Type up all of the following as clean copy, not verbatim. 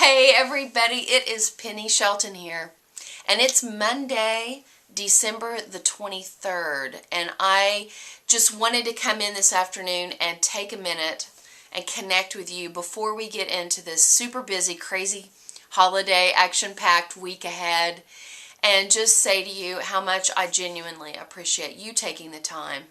Hey everybody, it is Penny Shelton here, and it's Monday, December the 23rd, and I just wanted to come in this afternoon and take a minute and connect with you before we get into this super busy, crazy holiday, action-packed week ahead, and just say to you how much I genuinely appreciate you taking the time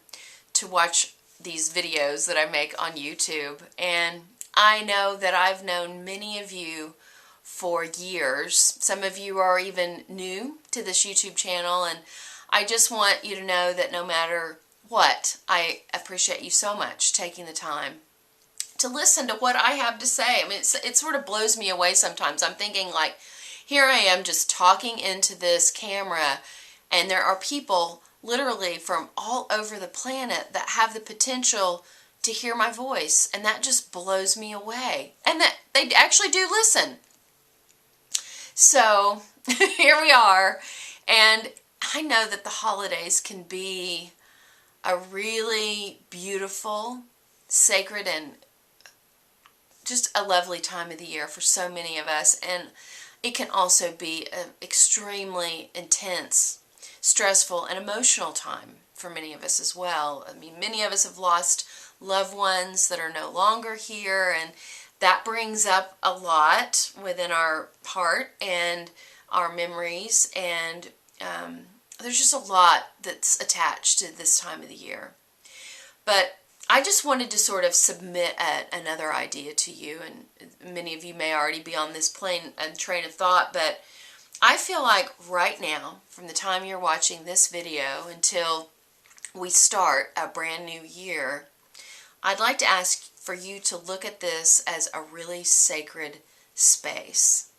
to watch these videos that I make on YouTube. And I know that I've known many of you for years. Some of you are even new to this YouTube channel, and I just want you to know that no matter what, I appreciate you so much taking the time to listen to what I have to say. I mean, it sort of blows me away sometimes. I'm thinking, like, here I am just talking into this camera, and there are people literally from all over the planet that have the potential to hear my voice, and that just blows me away. And that they actually do listen. So here we are, and I know that the holidays can be a really beautiful, sacred, and just a lovely time of the year for so many of us, and it can also be an extremely intense, stressful, and emotional time for many of us as well. I mean, many of us have lost loved ones that are no longer here, and that brings up a lot within our heart and our memories, and there's just a lot that's attached to this time of the year. But I just wanted to sort of submit another idea to you, and many of you may already be on this train of thought, but I feel like right now, from the time you're watching this video until we start a brand new year, I'd like to ask for you to look at this as a really sacred space.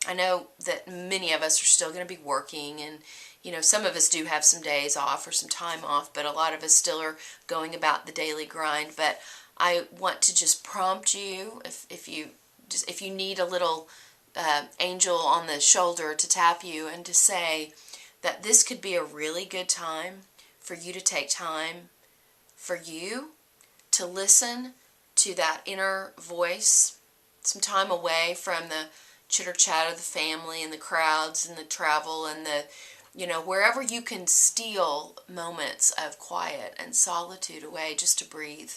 I know that many of us are still going to be working, and you know, some of us do have some days off or some time off, but a lot of us still are going about the daily grind. But I want to just prompt you, if you need a little angel on the shoulder to tap you and to say that this could be a really good time for you to take time for you to listen to that inner voice, some time away from the chitter chat of the family and the crowds and the travel and the, you know, wherever you can steal moments of quiet and solitude away just to breathe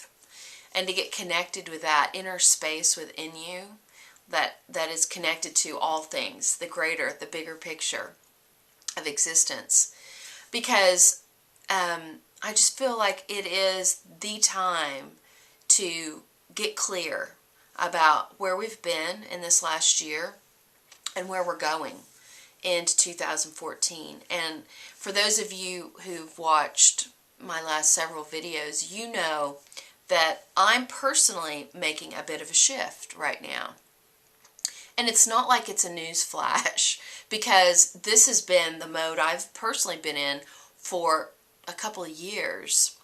and to get connected with that inner space within you that is connected to all things, the greater, the bigger picture of existence. Because I just feel like it is the time to get clear about where we've been in this last year and where we're going into 2014. And for those of you who've watched my last several videos, you know that I'm personally making a bit of a shift right now. And it's not like it's a news flash, because this has been the mode I've personally been in for a couple of years.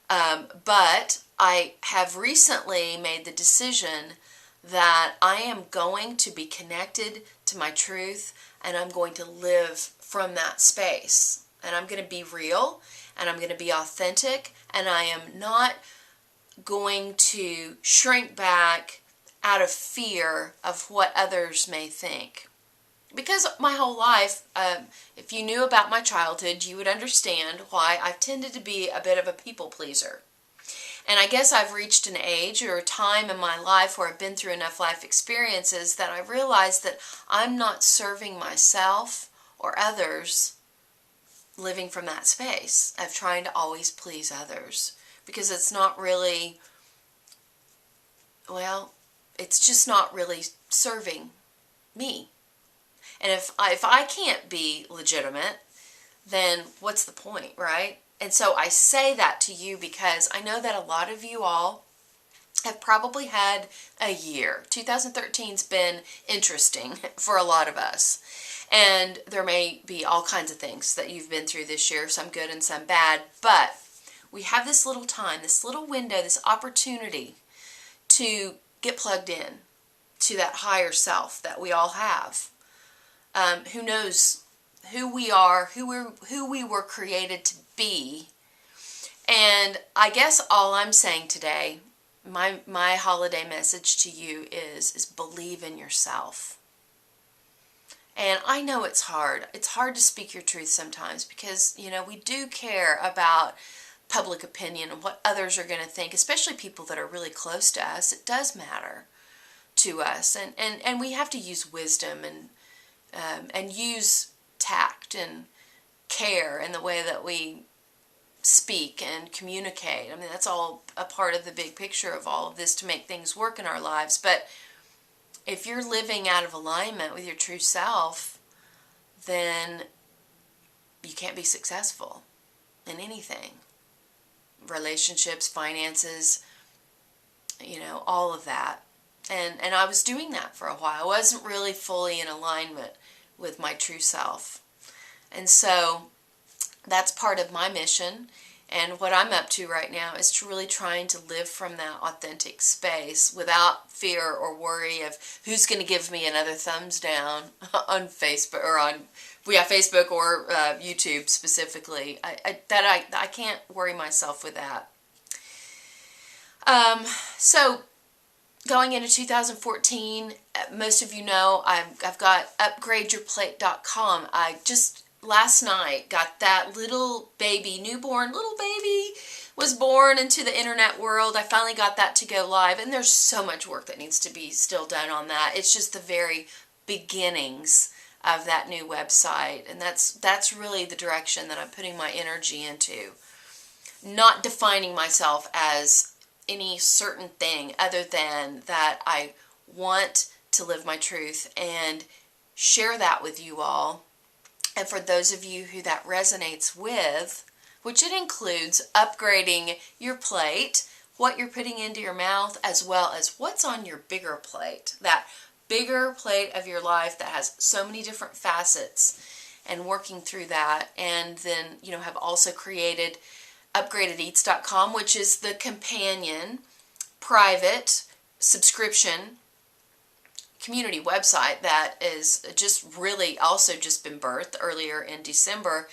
But I have recently made the decision that I am going to be connected to my truth, and I'm going to live from that space. And I'm going to be real, and I'm going to be authentic, and I am not going to shrink back out of fear of what others may think. Because my whole life, if you knew about my childhood, you would understand why I've tended to be a bit of a people pleaser. And I guess I've reached an age or a time in my life where I've been through enough life experiences that I realized that I'm not serving myself or others living from that space of trying to always please others. Because it's not really, well, it's just not really serving me. And if I can't be legitimate, then what's the point, right? And so I say that to you because I know that a lot of you all have probably had a year. 2013's been interesting for a lot of us. And there may be all kinds of things that you've been through this year, some good and some bad. But we have this little time, this little window, this opportunity to get plugged in to that higher self that we all have. Who knows who we are, who we were created to be. And I guess all I'm saying today, my holiday message to you is believe in yourself. And I know it's hard. It's hard to speak your truth sometimes because, we do care about public opinion and what others are going to think, especially people that are really close to us. It does matter to us. And we have to use wisdom and use tact and care in the way that we speak and communicate. I mean, that's all a part of the big picture of all of this to make things work in our lives. But if you're living out of alignment with your true self, then you can't be successful in anything. Relationships, finances, all of that. And I was doing that for a while. I wasn't really fully in alignment with my true self. And so that's part of my mission. And what I'm up to right now is to really trying to live from that authentic space without fear or worry of who's going to give me another thumbs down on Facebook or Facebook or YouTube specifically. I can't worry myself with that. So going into 2014, most of you know I've got upgradeyourplate.com. I just last night got that little baby was born into the internet world. I finally got that to go live, and there's so much work that needs to be still done on that. It's just the very beginnings of that new website, and that's really the direction that I'm putting my energy into. Not defining myself as any certain thing other than that I want to live my truth and share that with you all. And for those of you who that resonates with, which it includes upgrading your plate, what you're putting into your mouth, as well as what's on your bigger plate, that bigger plate of your life that has so many different facets, and working through that. And then, have also created upgradedeats.com, which is the companion private subscription community website that is just really also just been birthed earlier in December.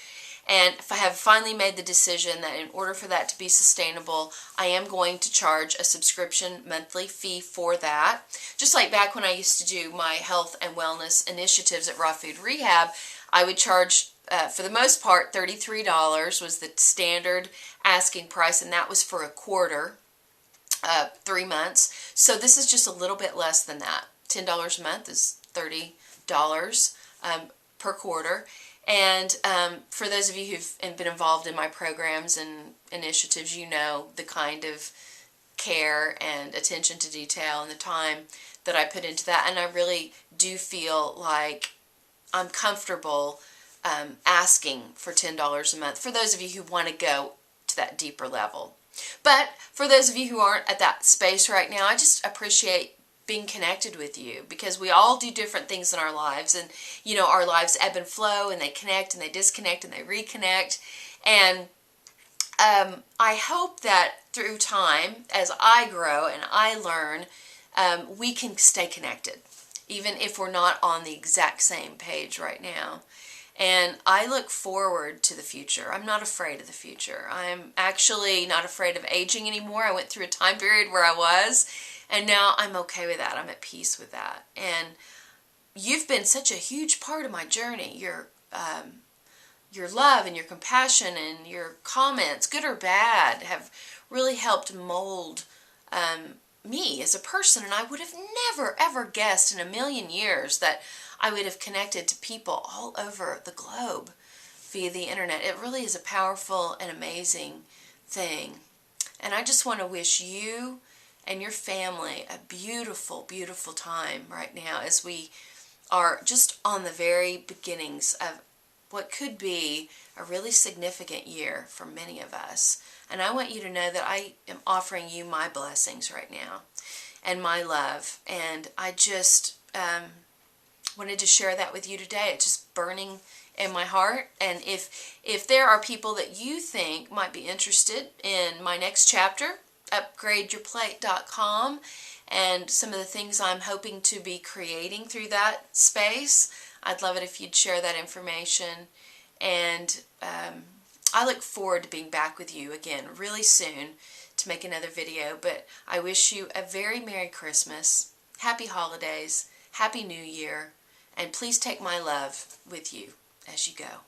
And I have finally made the decision that in order for that to be sustainable, I am going to charge a subscription monthly fee for that. Just like back when I used to do my health and wellness initiatives at Raw Food Rehab, I would charge, for the most part, $33 was the standard asking price, and that was for a quarter, 3 months. So this is just a little bit less than that. $10 a month is $30 per quarter. And for those of you who've been involved in my programs and initiatives, you know the kind of care and attention to detail and the time that I put into that. And I really do feel like I'm comfortable asking for $10 a month for those of you who want to go to that deeper level. But for those of you who aren't at that space right now, I just appreciate being connected with you, because we all do different things in our lives, and our lives ebb and flow, and they connect and they disconnect and they reconnect. And I hope that through time, as I grow and I learn, we can stay connected, even if we're not on the exact same page right now. And I look forward to the future. I'm not afraid of the future. I'm actually not afraid of aging anymore. I went through a time period where I was, and now I'm okay with that. I'm at peace with that. And you've been such a huge part of my journey. Your love and your compassion and your comments, good or bad, have really helped mold me as a person. And I would have never, ever guessed in a million years that I would have connected to people all over the globe via the internet. It really is a powerful and amazing thing. And I just want to wish you and your family a beautiful, beautiful time right now, as we are just on the very beginnings of what could be a really significant year for many of us. And I want you to know that I am offering you my blessings right now and my love. And I just wanted to share that with you today. It's just burning in my heart. And if there are people that you think might be interested in my next chapter, upgradeyourplate.com, and some of the things I'm hoping to be creating through that space, I'd love it if you'd share that information. And I look forward to being back with you again really soon to make another video. But I wish you a very Merry Christmas, Happy Holidays, Happy New Year, And please take my love with you as you go.